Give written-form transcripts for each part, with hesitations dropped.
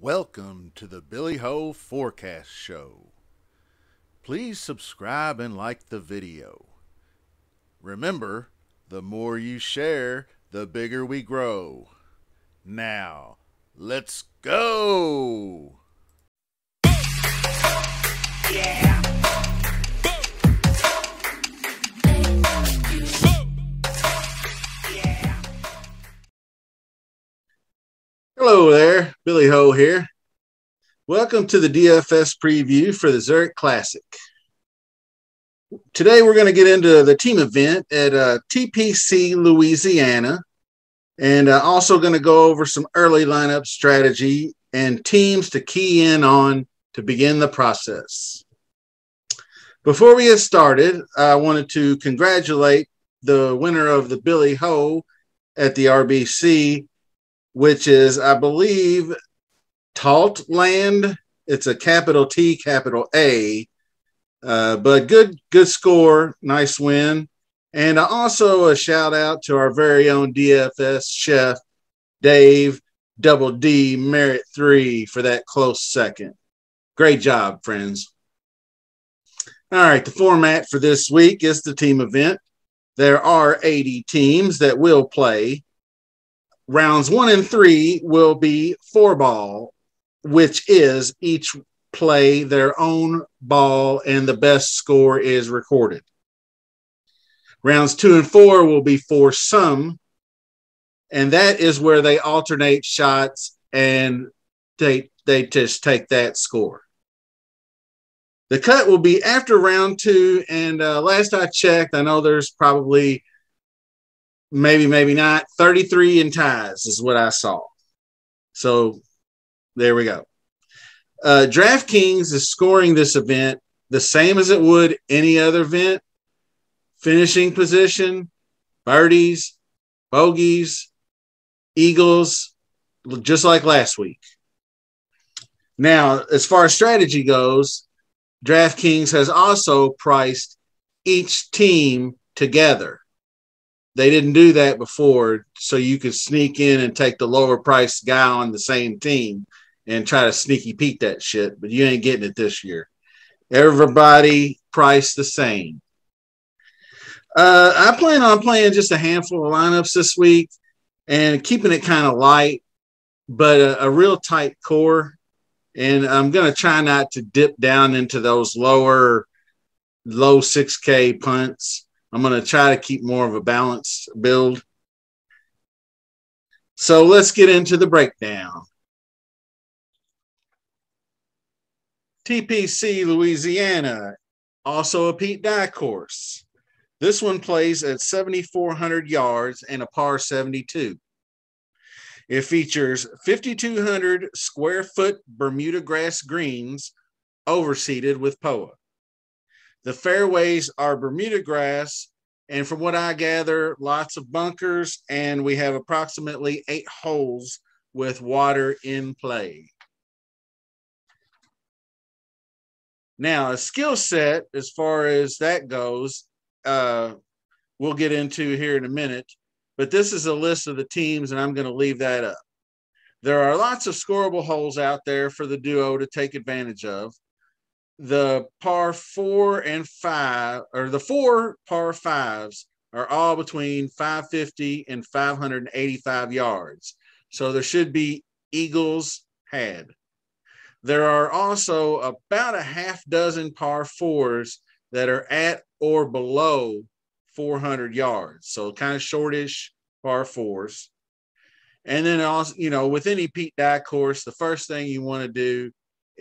Welcome to the Billy Ho Forecast Show. Please subscribe and like the video. Remember, the more you share, the bigger we grow. Now, let's go! Yeah. Hello there, Billy Ho here. Welcome to the DFS preview for the Zurich Classic. Today we're going to get into the team event at TPC, Louisiana, and also going to go over some early lineup strategy and teams to key in on to begin the process. Before we get started, I wanted to congratulate the winner of the Billy Ho at the RBC, which is, I believe, Taltland. It's a capital T, capital A, but good score, nice win. And also a shout out to our very own DFS chef, Dave Double D Merit 3 for that close second. Great job, friends. All right, the format for this week is the team event. There are 80 teams that will play. Rounds 1 and 3 will be 4-ball, which is each play their own ball and the best score is recorded. Rounds 2 and 4 will be 4-some, and that is where they alternate shots and they just take that score. The cut will be after round 2, and last I checked, I know there's probably maybe not, 33 in ties is what I saw. So there we go. DraftKings is scoring this event the same as it would any other event. Finishing position, birdies, bogeys, eagles, just like last week. Now, as far as strategy goes, DraftKings has also priced each team together. They didn't do that before, so you could sneak in and take the lower priced guy on the same team and try to sneaky peek that shit, but you ain't getting it this year. Everybody priced the same. I plan on playing just a handful of lineups this week and keeping it kind of light, but a real tight core. And I'm going to try not to dip down into those low 6K punts. I'm going to try to keep more of a balanced build. So let's get into the breakdown. TPC, Louisiana, also a Pete Dye course. This one plays at 7,400 yards and a par 72. It features 5,200 square foot Bermuda grass greens overseeded with POA. The fairways are Bermuda grass, and from what I gather, lots of bunkers, and we have approximately 8 holes with water in play. Now, a skill set, as far as that goes, we'll get into here in a minute, but this is a list of the teams, and I'm going to leave that up. There are lots of scoreable holes out there for the duo to take advantage of. The par 4 and 5, or the 4 par 5s, are all between 550 and 585 yards. So there should be eagles had. There are also about a half dozen par 4s that are at or below 400 yards. So kind of shortish par 4s. And then also, with any Pete Dye course, the first thing you want to do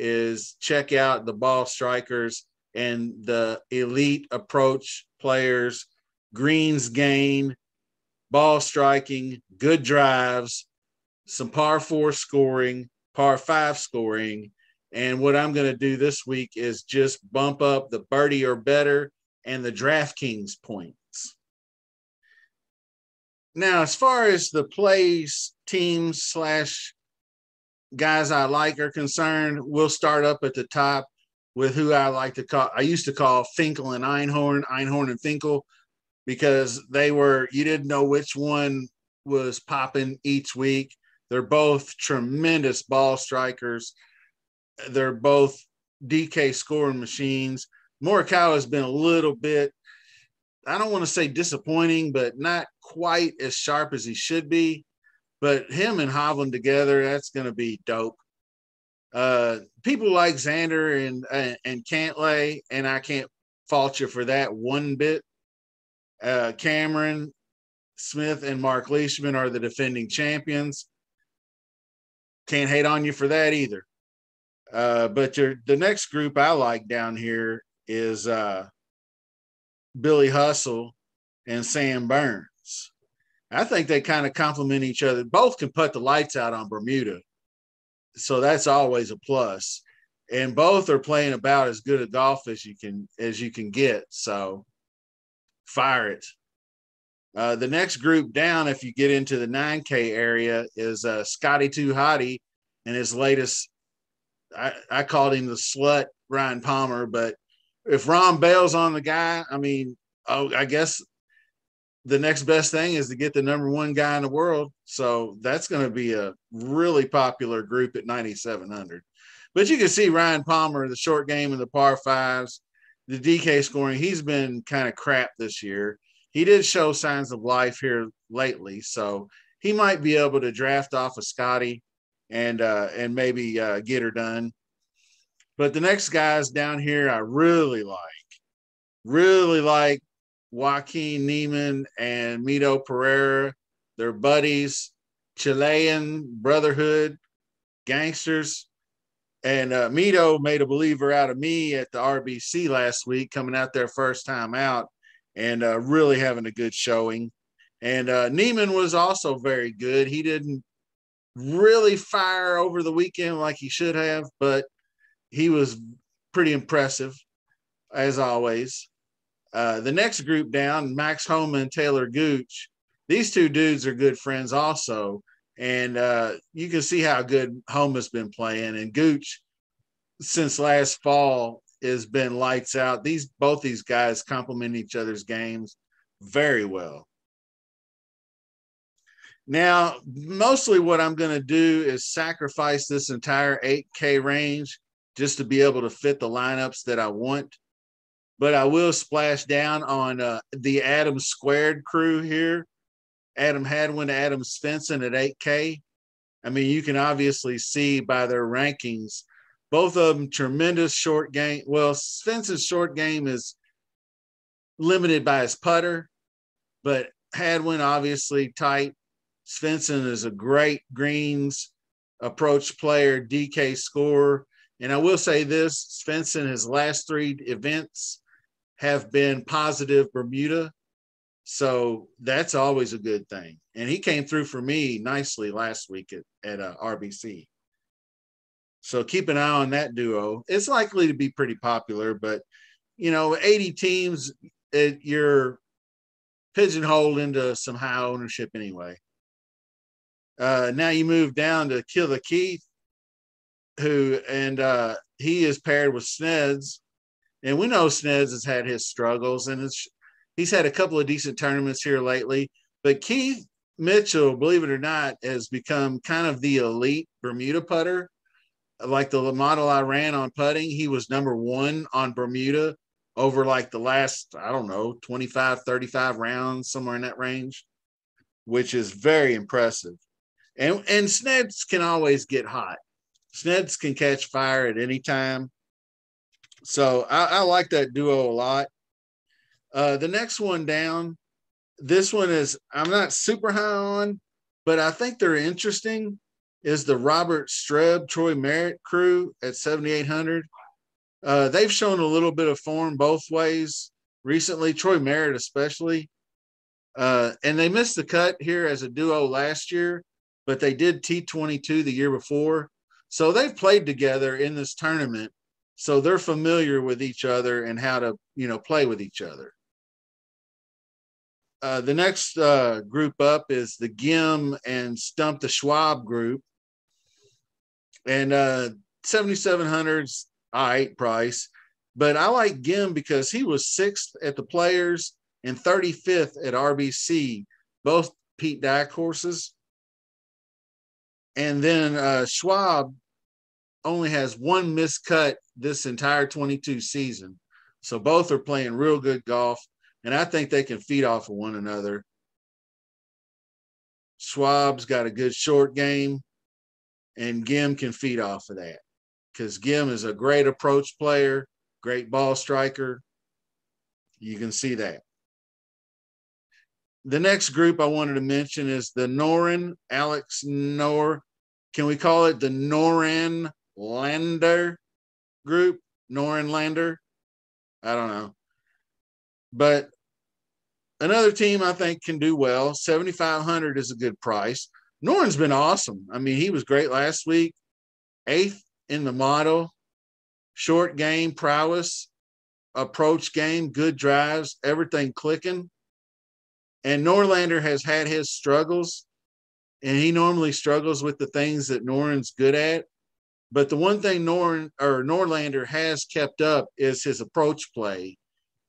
is check out the ball strikers and the elite approach players, greens gain, ball striking, good drives, some par 4 scoring, par 5 scoring. And what I'm going to do this week is just bump up the birdie or better and the DraftKings points. Now, as far as the plays, teams / guys I like are concerned, we'll start up at the top with who I like to call. I used to call Finkel and Einhorn and Finkel, because you didn't know which one was popping each week. They're both tremendous ball strikers. They're both DK scoring machines. Morikawa has been a little bit, I don't want to say disappointing, but not quite as sharp as he should be. But him and Hovland together, that's going to be dope. People like Xander and Cantlay, and I can't fault you for that one bit. Cameron Smith and Mark Leishman are the defending champions. Can't hate on you for that either. But the next group I like down here is Billy Hustle and Sam Burns. I think they kind of complement each other. Both can put the lights out on Bermuda, so that's always a plus. And both are playing about as good a golf as you can get. So fire it. The next group down, if you get into the 9K area, is Scotty Too Hottie and his latest. I called him the slut Ryan Palmer, but if Ron Bell's on the guy, I mean, I guess the next best thing is to get the number one guy in the world. So that's going to be a really popular group at 9,700. But you can see Ryan Palmer, the short game and the par fives, the DK scoring, he's been kind of crap this year. He did show signs of life here lately, so he might be able to draft off of Scotty and maybe get her done. But the next guys down here I really like Joaquin Neiman and Mito Pereira. They're buddies, Chilean brotherhood, gangsters. And Mito made a believer out of me at the RBC last week, coming out there first time out and really having a good showing. And Neiman was also very good. He didn't really fire over the weekend like he should have, but he was pretty impressive, as always. The next group down, Max Homa and Taylor Gooch. These two dudes are good friends also. And you can see how good Homa's been playing. And Gooch, since last fall, has been lights out. Both these guys complement each other's games very well. Now, mostly what I'm going to do is sacrifice this entire 8K range just to be able to fit the lineups that I want. But I will splash down on the Adam Squared crew here. Adam Hadwin, Adam Svensson at 8K. I mean, you can obviously see by their rankings, both of them tremendous short game. Well, Svensson's short game is limited by his putter, but Hadwin obviously tight. Svensson is a great greens approach player, DK scorer. And I will say this, Svensson, his last three events have been positive Bermuda. So that's always a good thing. And he came through for me nicely last week at RBC. So keep an eye on that duo. It's likely to be pretty popular, but, 80 teams, you're pigeonholed into some high ownership anyway. Now you move down to Killer Keith, he is paired with Sneds. And we know Sneds has had his struggles, and he's had a couple of decent tournaments here lately. But Keith Mitchell, believe it or not, has become kind of the elite Bermuda putter. Like the model I ran on putting, he was number one on Bermuda over like the last, 25, 35 rounds, somewhere in that range, which is very impressive. And Sneds can always get hot. Sneds can catch fire at any time. So I like that duo a lot. The next one down, this one is I'm not super high on, but I think they're interesting, is the Robert Streb, Troy Merritt crew at 7,800. They've shown a little bit of form both ways recently, Troy Merritt especially. And they missed the cut here as a duo last year, but they did T22 the year before. So they've played together in this tournament. So they're familiar with each other and how to, play with each other. The next group up is the Gim and Stump the Schwab group. And 7,700's all right price. But I like Gim because he was 6th at the Players and 35th at RBC, both Pete Dye courses. And then Schwab only has one missed cut this entire 22 season. So both are playing real good golf, and I think they can feed off of one another. Schwab's got a good short game, and Gim can feed off of that because Gim is a great approach player, great ball striker. You can see that. The next group I wanted to mention is the Noren, Alex Nor. Can we call it the Noren Lander group? Noren Lander? I don't know. But another team I think can do well. 7,500 is a good price. Noren's been awesome. I mean, he was great last week. 8th in the model. Short game, prowess, approach game, good drives, everything clicking. And Norlander has had his struggles, and he normally struggles with the things that Noren's good at. But the one thing Norlander has kept up is his approach play,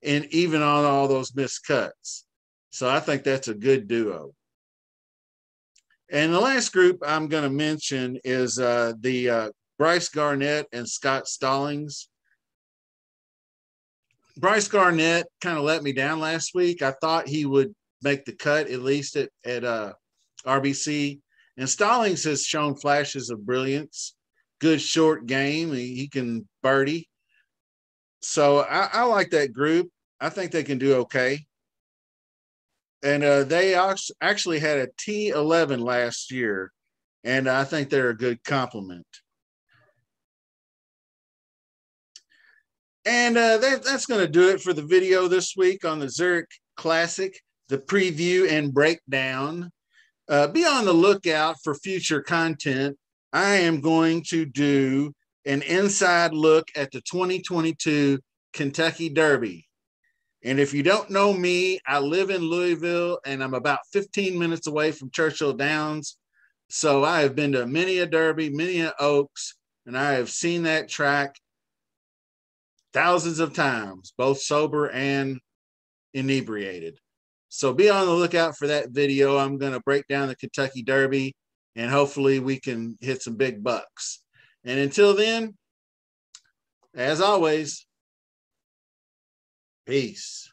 and even on all those missed cuts. So I think that's a good duo. And the last group I'm going to mention is the Bryce Garnett and Scott Stallings. Bryce Garnett kind of let me down last week. I thought he would make the cut, at least at RBC. And Stallings has shown flashes of brilliance, good short game. He can birdie. So I like that group. I think they can do okay. And they actually had a T11 last year, and I think they're a good complement. And that's going to do it for the video this week on the Zurich Classic, the preview and breakdown. Be on the lookout for future content. I am going to do an inside look at the 2022 Kentucky Derby. And if you don't know me, I live in Louisville, and I'm about 15 minutes away from Churchill Downs. So I have been to many a Derby, many a Oaks, and I have seen that track thousands of times, both sober and inebriated. So be on the lookout for that video. I'm going to break down the Kentucky Derby, and hopefully we can hit some big bucks. And until then, as always, peace.